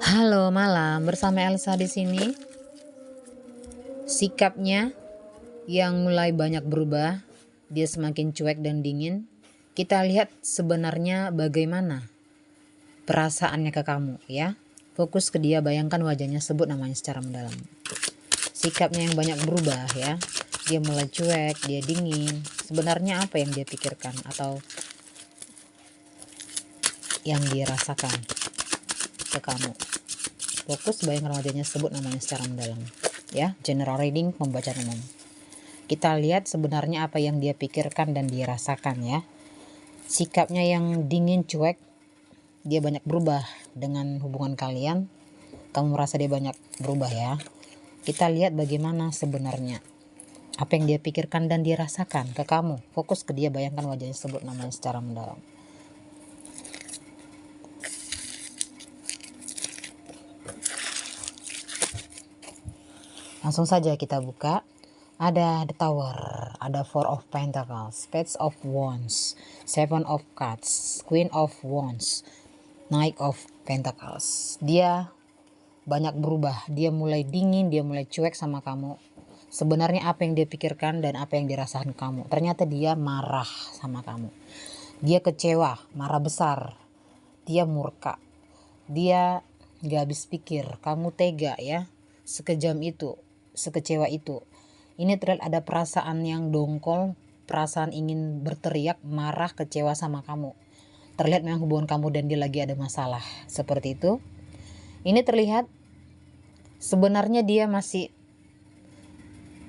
Halo malam, bersama Elsa di sini. Sikapnya yang mulai banyak berubah, dia semakin cuek dan dingin. Kita lihat sebenarnya bagaimana perasaannya ke kamu, ya. Fokus ke dia, bayangkan wajahnya, sebut namanya secara mendalam. Sikapnya yang banyak berubah, ya. Dia mulai cuek, dia dingin. Sebenarnya apa yang dia pikirkan atau yang dia rasakan ke kamu? Fokus, bayangkan wajahnya, sebut namanya secara mendalam, ya. General reading, pembacaan umum. Kita lihat sebenarnya apa yang dia pikirkan dan dia rasakan, ya. Sikapnya yang dingin, cuek, dia banyak berubah dengan hubungan kalian. Kamu merasa dia banyak berubah, ya. Kita lihat bagaimana sebenarnya apa yang dia pikirkan dan dia rasakan ke kamu. Fokus ke dia, bayangkan wajahnya, sebut namanya secara mendalam. Langsung saja kita buka. Ada The Tower, ada Four of Pentacles, Page of Wands, Seven of Cups, Queen of Wands, Knight of Pentacles. Dia banyak berubah, dia mulai dingin, dia mulai cuek sama kamu. Sebenarnya apa yang dia pikirkan dan apa yang dirasakan kamu. Ternyata dia marah sama kamu. Dia kecewa, marah besar. Dia murka. Dia gak habis pikir, kamu tega, ya. Sekejam itu, sekecewa itu. Ini terlihat ada perasaan yang dongkol, perasaan ingin berteriak, marah, kecewa sama kamu. Terlihat memang hubungan kamu dan dia lagi ada masalah. Seperti itu. Ini terlihat sebenarnya dia masih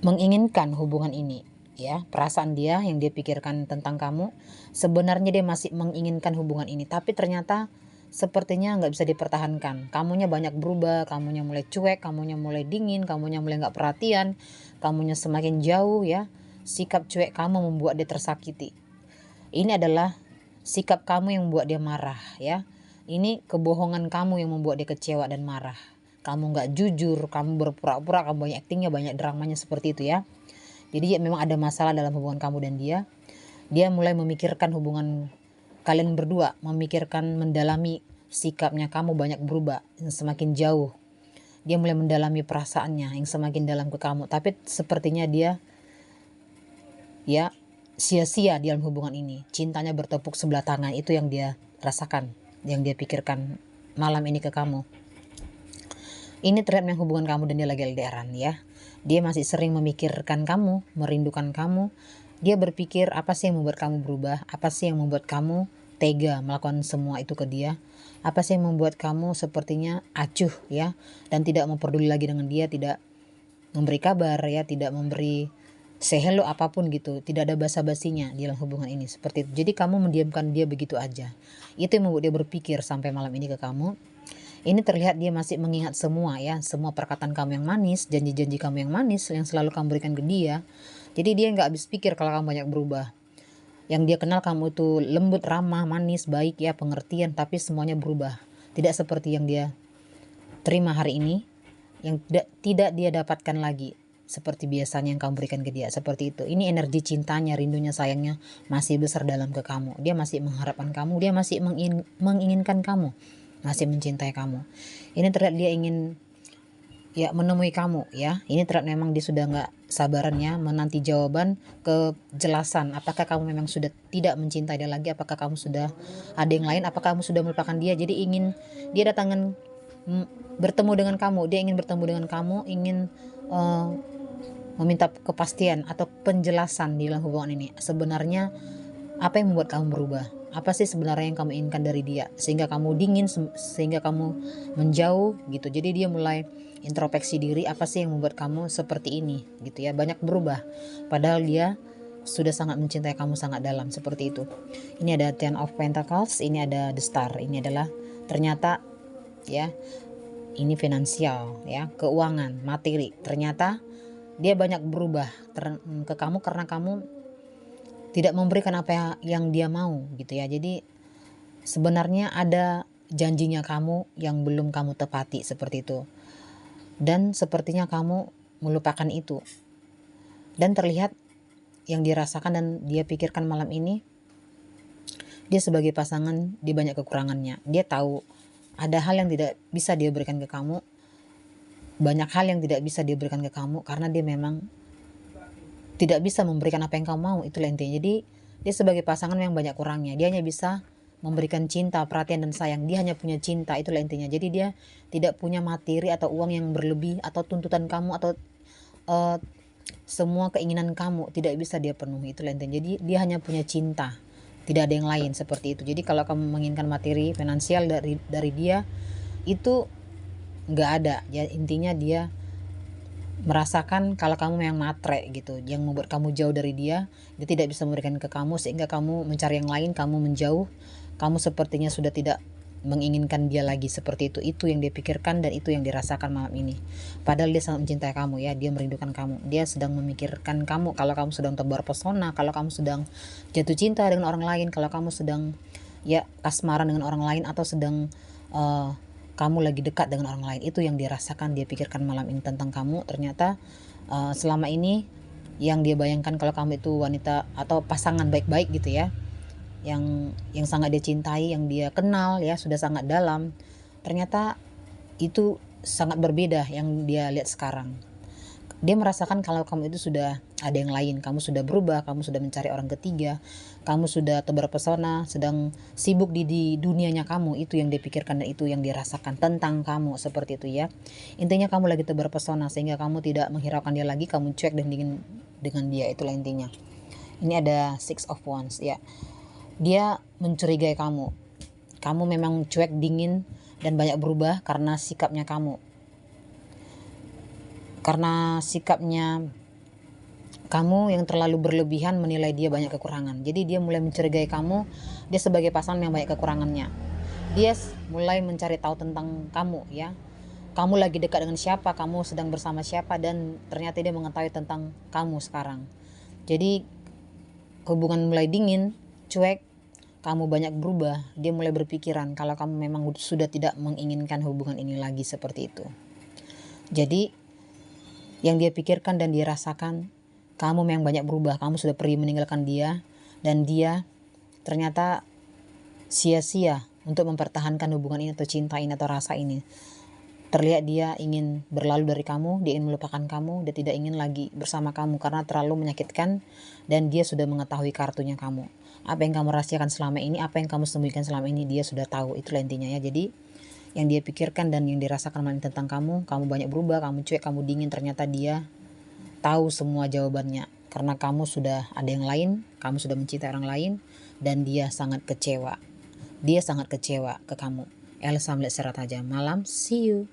menginginkan hubungan ini, ya. Perasaan dia yang dia pikirkan tentang kamu, sebenarnya dia masih menginginkan hubungan ini. Tapi ternyata sepertinya nggak bisa dipertahankan. Kamunya banyak berubah, kamunya mulai cuek, kamunya mulai dingin, kamunya mulai nggak perhatian, kamunya semakin jauh, ya. Sikap cuek kamu membuat dia tersakiti. Ini adalah sikap kamu yang membuat dia marah, ya. Ini kebohongan kamu yang membuat dia kecewa dan marah. Kamu nggak jujur, kamu berpura-pura, kamu banyak aktingnya, banyak dramanya, seperti itu, ya. Jadi memang ada masalah dalam hubungan kamu dan dia. Dia mulai memikirkan hubungan kalian berdua, memikirkan, mendalami sikapnya. Kamu banyak berubah, semakin jauh. Dia mulai mendalami perasaannya yang semakin dalam ke kamu. Tapi sepertinya dia, ya, sia-sia di dalam hubungan ini. Cintanya bertepuk sebelah tangan, itu yang dia rasakan, yang dia pikirkan malam ini ke kamu. Ini terlihat memang hubungan kamu dan dia lagi LDRan, ya. Dia masih sering memikirkan kamu, merindukan kamu. Dia berpikir apa sih yang membuat kamu berubah, apa sih yang membuat kamu tega melakukan semua itu ke dia, apa sih yang membuat kamu sepertinya acuh, ya, dan tidak memperduli lagi dengan dia, tidak memberi kabar, ya, tidak memberi say hello apapun gitu, tidak ada basa-basinya di dalam hubungan ini, seperti itu. Jadi kamu mendiamkan dia begitu aja. Itu yang membuat dia berpikir sampai malam ini ke kamu. Ini terlihat dia masih mengingat semua, ya, semua perkataan kamu yang manis, janji-janji kamu yang manis yang selalu kamu berikan ke dia. Jadi dia nggak habis pikir kalau kamu banyak berubah. Yang dia kenal kamu itu lembut, ramah, manis, baik, ya, pengertian, tapi semuanya berubah. Tidak seperti yang dia terima hari ini, yang tidak dia dapatkan lagi seperti biasanya yang kamu berikan ke dia, seperti itu. Ini energi cintanya, rindunya, sayangnya masih besar dalam ke kamu. Dia masih mengharapkan kamu, dia masih menginginkan kamu, masih mencintai kamu. Ini terlihat dia ingin, ya, menemui kamu, ya. Ini terlihat memang dia sudah nggak sabarannya menanti jawaban, kejelasan. Apakah kamu memang sudah tidak mencintai dia lagi? Apakah kamu sudah ada yang lain? Apakah kamu sudah melupakan dia? Jadi ingin dia datangkan, bertemu dengan kamu. Dia ingin bertemu dengan kamu, ingin meminta kepastian atau penjelasan di dalam hubungan ini. Sebenarnya apa yang membuat kamu berubah? Apa sih sebenarnya yang kamu inginkan dari dia sehingga kamu dingin, sehingga kamu menjauh gitu. Jadi dia mulai introspeksi diri, apa sih yang membuat kamu seperti ini gitu, ya. Banyak berubah padahal dia sudah sangat mencintai kamu sangat dalam, seperti itu. Ini ada Ten of Pentacles, ini ada The Star. Ini adalah ternyata, ya, ini finansial, ya, keuangan, materi. Ternyata dia banyak berubah ke kamu karena kamu tidak memberikan apa yang dia mau gitu, ya. Jadi sebenarnya ada janjinya kamu yang belum kamu tepati, seperti itu. Dan sepertinya kamu melupakan itu. Dan terlihat yang dirasakan dan dia pikirkan malam ini, dia sebagai pasangan dia banyak kekurangannya. Dia tahu Ada hal yang tidak bisa dia berikan ke kamu, banyak hal yang tidak bisa dia berikan ke kamu karena dia memang tidak bisa memberikan apa yang kamu mau, itulah intinya. Jadi dia sebagai pasangan yang banyak kurangnya, dia hanya bisa memberikan cinta, perhatian dan sayang, dia hanya punya cinta, itulah intinya. Jadi dia tidak punya materi atau uang yang berlebih atau tuntutan kamu atau uh, semua keinginan kamu tidak bisa dia penuhi, itulah intinya. Jadi dia hanya punya cinta, tidak ada yang lain seperti itu. Jadi kalau kamu menginginkan materi finansial dari dia, itu nggak ada ya. Intinya dia merasakan kalau kamu yang matre gitu, yang membuat kamu jauh dari dia tidak bisa memberikan ke kamu, sehingga kamu mencari yang lain, kamu menjauh, kamu sepertinya sudah tidak menginginkan dia lagi, seperti itu yang dia pikirkan dan itu yang dirasakan malam ini. Padahal dia sangat mencintai kamu ya, dia merindukan kamu, dia sedang memikirkan kamu kalau kamu sedang tebar pesona, kalau kamu sedang jatuh cinta dengan orang lain, kalau kamu sedang ya kasmaran dengan orang lain, atau sedang uh, kamu lagi dekat dengan orang lain. Itu yang dia rasakan, dia pikirkan malam ini tentang kamu. Ternyata selama ini yang dia bayangkan kalau kamu itu wanita atau pasangan baik-baik gitu ya, yang sangat dia cintai, yang dia kenal ya sudah sangat dalam, ternyata itu sangat berbeda yang dia lihat sekarang. Dia merasakan kalau kamu itu sudah ada yang lain, kamu sudah berubah, kamu sudah mencari orang ketiga, kamu sudah tebar pesona, sedang sibuk di dunianya kamu. Itu yang dia pikirkan dan itu yang dirasakan tentang kamu, seperti itu ya. Intinya kamu lagi tebar pesona sehingga kamu tidak menghiraukan dia lagi, kamu cuek dan dingin dengan dia, itulah intinya. Ini ada Six of Wands ya. Dia mencurigai kamu. Kamu memang cuek, dingin dan banyak berubah karena sikapnya kamu. Karena sikapnya kamu yang terlalu berlebihan menilai dia banyak kekurangan. Jadi dia mulai mencurigai kamu, dia sebagai pasangan yang banyak kekurangannya. Dia mulai mencari tahu tentang kamu ya. Kamu lagi dekat dengan siapa, kamu sedang bersama siapa, dan ternyata dia mengetahui tentang kamu sekarang. Jadi hubungan mulai dingin, cuek, kamu banyak berubah. Dia mulai berpikiran kalau kamu memang sudah tidak menginginkan hubungan ini lagi, seperti itu. Jadi yang dia pikirkan dan dia rasakan, kamu memang banyak berubah, kamu sudah pergi meninggalkan dia, dan dia ternyata sia-sia untuk mempertahankan hubungan ini atau cinta ini atau rasa ini. Terlihat dia ingin berlalu dari kamu, dia ingin melupakan kamu, dia tidak ingin lagi bersama kamu karena terlalu menyakitkan, dan dia sudah mengetahui kartunya kamu. Apa yang kamu rahasiakan selama ini, apa yang kamu sembunyikan selama ini, dia sudah tahu, itulah intinya ya. Jadi yang dia pikirkan dan yang dirasakan malam tentang kamu banyak berubah, kamu cuek, kamu dingin, ternyata dia tahu semua jawabannya. Karena kamu sudah ada yang lain, kamu sudah mencintai orang lain, dan dia sangat kecewa. Dia sangat kecewa ke kamu. Elsa melihat serat aja. Malam, see you.